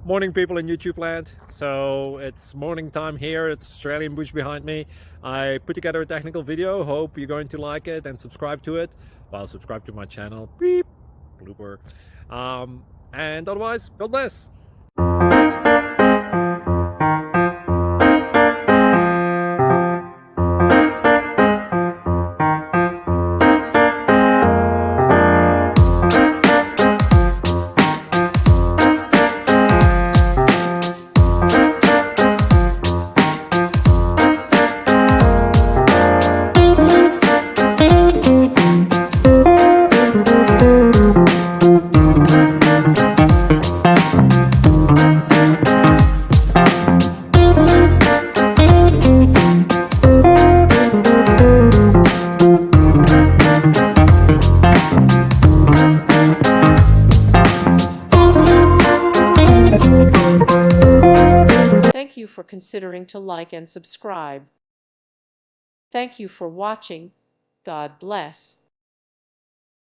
Morning, people in YouTube land. So it's morning time here. It's Australian bush behind me. I put together a technical video. Hope you're going to like it and subscribe to it. Well, subscribe to my channel. Beep. Blooper. And otherwise, God bless. Thank you for considering to like and subscribe. Thank you for watching. God bless.